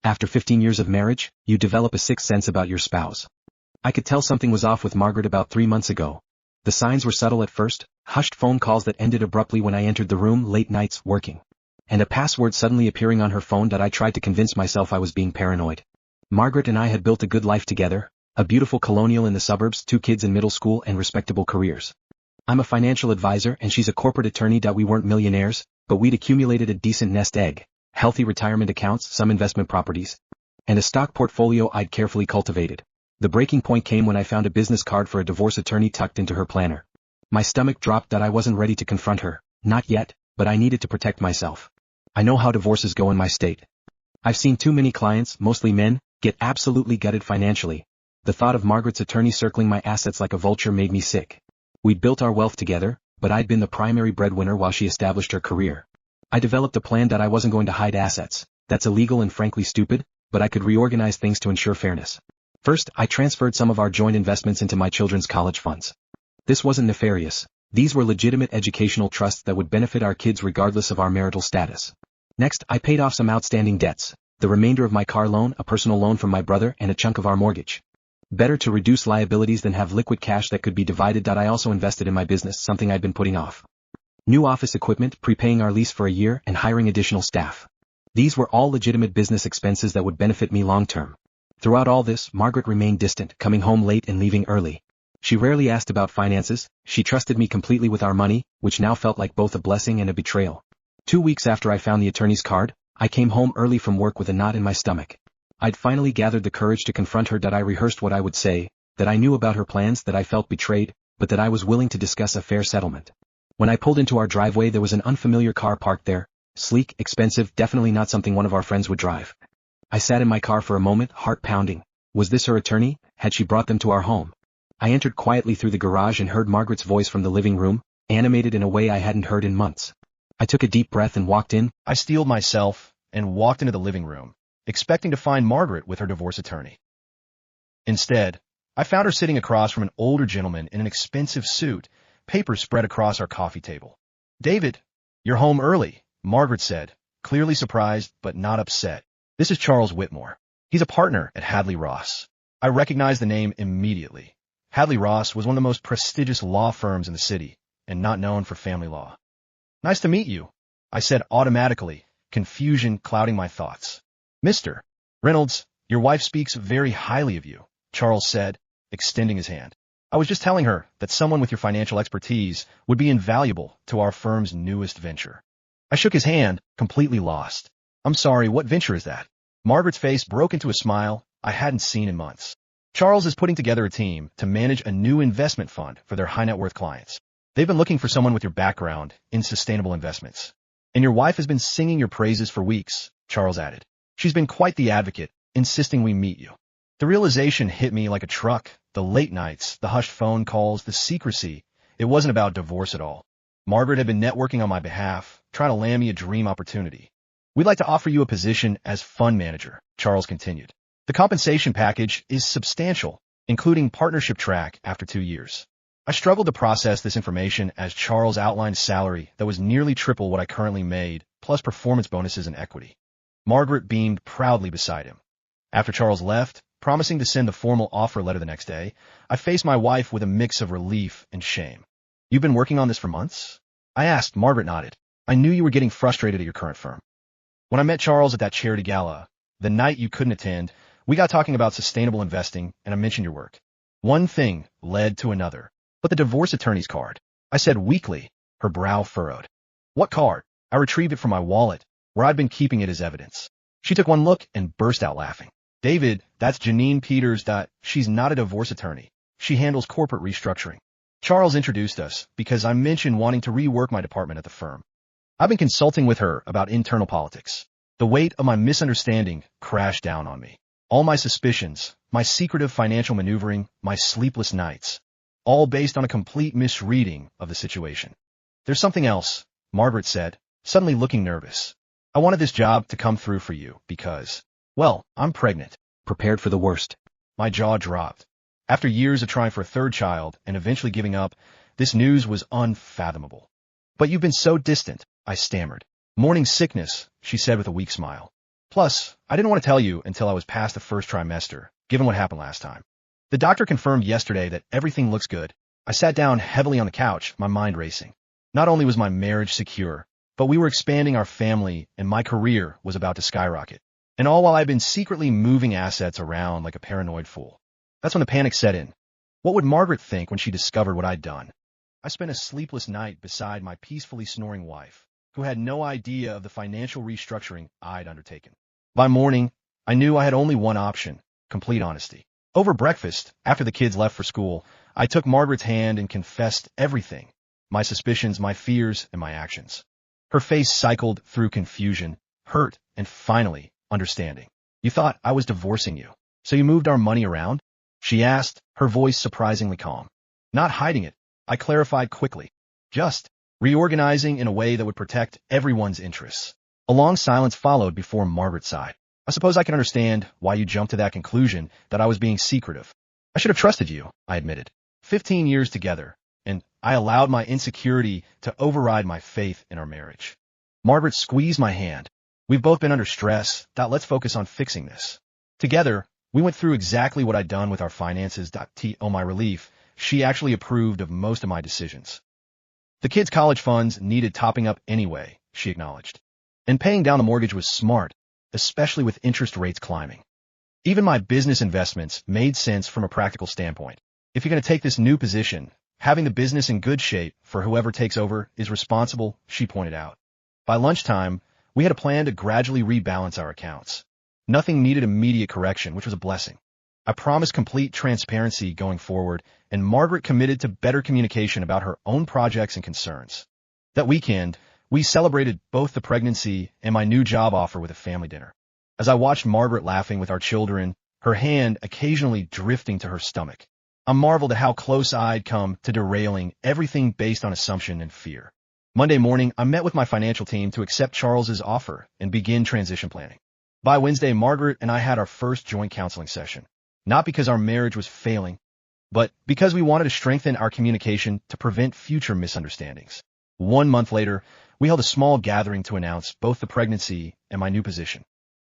After 15 years of marriage, you develop a sixth sense about your spouse. I could tell something was off with Margaret about 3 months ago. The signs were subtle at first, hushed phone calls that ended abruptly when I entered the room, late nights working. And a password suddenly appearing on her phone that I tried to convince myself I was being paranoid. Margaret and I had built a good life together, a beautiful colonial in the suburbs, 2 kids in middle school and respectable careers. I'm a financial advisor and she's a corporate attorney. We weren't millionaires, but we'd accumulated a decent nest egg, healthy retirement accounts, some investment properties, and a stock portfolio I'd carefully cultivated. The breaking point came when I found a business card for a divorce attorney tucked into her planner. My stomach dropped that I wasn't ready to confront her, not yet, but I needed to protect myself. I know how divorces go in my state. I've seen too many clients, mostly men, get absolutely gutted financially. The thought of Margaret's attorney circling my assets like a vulture made me sick. We'd built our wealth together, but I'd been the primary breadwinner while she established her career. I developed a plan that I wasn't going to hide assets. That's illegal and frankly stupid, but I could reorganize things to ensure fairness. First, I transferred some of our joint investments into my children's college funds. This wasn't nefarious. These were legitimate educational trusts that would benefit our kids regardless of our marital status. Next, I paid off some outstanding debts, the remainder of my car loan, a personal loan from my brother, and a chunk of our mortgage. Better to reduce liabilities than have liquid cash that could be divided. I also invested in my business, something I'd been putting off. New office equipment, prepaying our lease for a year, and hiring additional staff. These were all legitimate business expenses that would benefit me long term. Throughout all this, Margaret remained distant, coming home late and leaving early. She rarely asked about finances. She trusted me completely with our money, which now felt like both a blessing and a betrayal. 2 weeks after I found the attorney's card, I came home early from work with a knot in my stomach. I'd finally gathered the courage to confront her. I rehearsed what I would say, that I knew about her plans, that I felt betrayed, but that I was willing to discuss a fair settlement. When I pulled into our driveway, there was an unfamiliar car parked there, sleek, expensive, definitely not something one of our friends would drive. I sat in my car for a moment, heart pounding. Was this her attorney? Had she brought them to our home? I entered quietly through the garage and heard Margaret's voice from the living room, animated in a way I hadn't heard in months. I took a deep breath and walked in. I steeled myself and walked into the living room, expecting to find Margaret with her divorce attorney. Instead, I found her sitting across from an older gentleman in an expensive suit, papers spread across our coffee table. "David, you're home early," Margaret said, clearly surprised but not upset. "This is Charles Whitmore. He's a partner at Hadley Ross." I recognized the name immediately. Hadley Ross was one of the most prestigious law firms in the city, and not known for family law. "Nice to meet you," I said automatically, confusion clouding my thoughts. "Mr. Reynolds, your wife speaks very highly of you," Charles said, extending his hand. "I was just telling her that someone with your financial expertise would be invaluable to our firm's newest venture." I shook his hand, completely lost. "I'm sorry, what venture is that?" Margaret's face broke into a smile I hadn't seen in months. "Charles is putting together a team to manage a new investment fund for their high-net-worth clients. They've been looking for someone with your background in sustainable investments. And your wife has been singing your praises for weeks," Charles added. "She's been quite the advocate, insisting we meet you." The realization hit me like a truck. The late nights, the hushed phone calls, the secrecy. It wasn't about divorce at all. Margaret had been networking on my behalf, trying to land me a dream opportunity. "We'd like to offer you a position as fund manager," Charles continued. "The compensation package is substantial, including partnership track after 2 years." I struggled to process this information as Charles outlined salary that was nearly triple what I currently made, plus performance bonuses and equity. Margaret beamed proudly beside him. After Charles left, promising to send the formal offer letter the next day, I faced my wife with a mix of relief and shame. "You've been working on this for months?" I asked. Margaret nodded. "I knew you were getting frustrated at your current firm. When I met Charles at that charity gala, the night you couldn't attend, we got talking about sustainable investing, and I mentioned your work. One thing led to another. But the divorce attorney's card," I said weakly, her brow furrowed. "What card?" I retrieved it from my wallet, where I'd been keeping it as evidence. She took one look and burst out laughing. "David, that's Janine Peters. She's not a divorce attorney. She handles corporate restructuring. Charles introduced us because I mentioned wanting to rework my department at the firm. I've been consulting with her about internal politics." The weight of my misunderstanding crashed down on me. All my suspicions, my secretive financial maneuvering, my sleepless nights, all based on a complete misreading of the situation. "There's something else," Margaret said, suddenly looking nervous. "I wanted this job to come through for you because, well, I'm pregnant." Prepared for the worst. My jaw dropped. After years of trying for a third child and eventually giving up, this news was unfathomable. "But you've been so distant," I stammered. "Morning sickness," she said with a weak smile. Plus, I didn't want to tell you until I was past the first trimester, given what happened last time. The doctor confirmed yesterday that everything looks good. I sat down heavily on the couch, my mind racing. Not only was my marriage secure, but we were expanding our family and my career was about to skyrocket. And all while I'd been secretly moving assets around like a paranoid fool. That's when the panic set in. What would Margaret think when she discovered what I'd done? I spent a sleepless night beside my peacefully snoring wife, who had no idea of the financial restructuring I'd undertaken. By morning, I knew I had only one option, complete honesty. Over breakfast, after the kids left for school, I took Margaret's hand and confessed everything, my suspicions, my fears, and my actions. Her face cycled through confusion, hurt, and finally, understanding. You thought I was divorcing you, so you moved our money around? She asked, her voice surprisingly calm. Not hiding it, I clarified quickly. Just reorganizing in a way that would protect everyone's interests. A long silence followed before Margaret sighed. I suppose I can understand why you jumped to that conclusion that I was being secretive. I should have trusted you, I admitted. 15 years together, and I allowed my insecurity to override my faith in our marriage. Margaret squeezed my hand. We've both been under stress. Let's focus on fixing this. Together, we went through exactly what I'd done with our finances. To my relief, she actually approved of most of my decisions. The kids' college funds needed topping up anyway, she acknowledged. And paying down the mortgage was smart, especially with interest rates climbing. Even my business investments made sense from a practical standpoint. If you're going to take this new position, having the business in good shape for whoever takes over is responsible, she pointed out. By lunchtime, we had a plan to gradually rebalance our accounts. Nothing needed immediate correction, which was a blessing. I promised complete transparency going forward, and Margaret committed to better communication about her own projects and concerns. That weekend, we celebrated both the pregnancy and my new job offer with a family dinner. As I watched Margaret laughing with our children, her hand occasionally drifting to her stomach, I marveled at how close I'd come to derailing everything based on assumption and fear. Monday morning, I met with my financial team to accept Charles's offer and begin transition planning. By Wednesday, Margaret and I had our first joint counseling session. Not because our marriage was failing, but because we wanted to strengthen our communication to prevent future misunderstandings. 1 month later, we held a small gathering to announce both the pregnancy and my new position.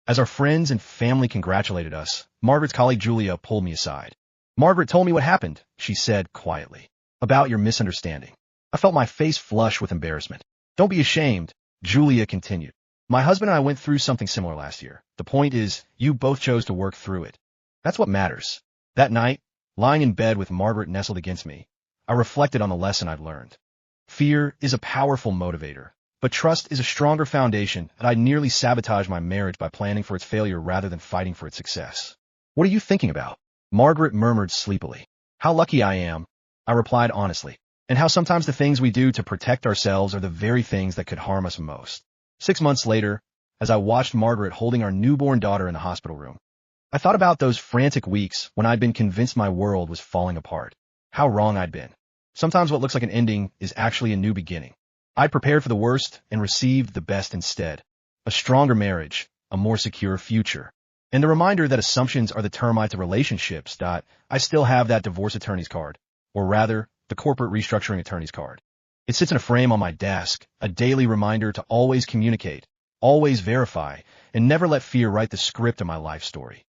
As our friends and family congratulated us, Margaret's colleague Julia pulled me aside. Margaret told me what happened, she said quietly, about your misunderstanding. I felt my face flush with embarrassment. Don't be ashamed, Julia continued. My husband and I went through something similar last year. The point is, you both chose to work through it. That's what matters. That night, lying in bed with Margaret nestled against me, I reflected on the lesson I'd learned. Fear is a powerful motivator, but trust is a stronger foundation, and I nearly sabotaged my marriage by planning for its failure rather than fighting for its success. What are you thinking about? Margaret murmured sleepily. How lucky I am, I replied honestly, and how sometimes the things we do to protect ourselves are the very things that could harm us most. 6 months later, as I watched Margaret holding our newborn daughter in the hospital room, I thought about those frantic weeks when I'd been convinced my world was falling apart. How wrong I'd been. Sometimes what looks like an ending is actually a new beginning. I'd prepared for the worst and received the best instead. A stronger marriage, a more secure future. And the reminder that assumptions are the termites of relationships. I still have that divorce attorney's card, or rather, the corporate restructuring attorney's card. It sits in a frame on my desk, a daily reminder to always communicate, always verify, and never let fear write the script of my life story.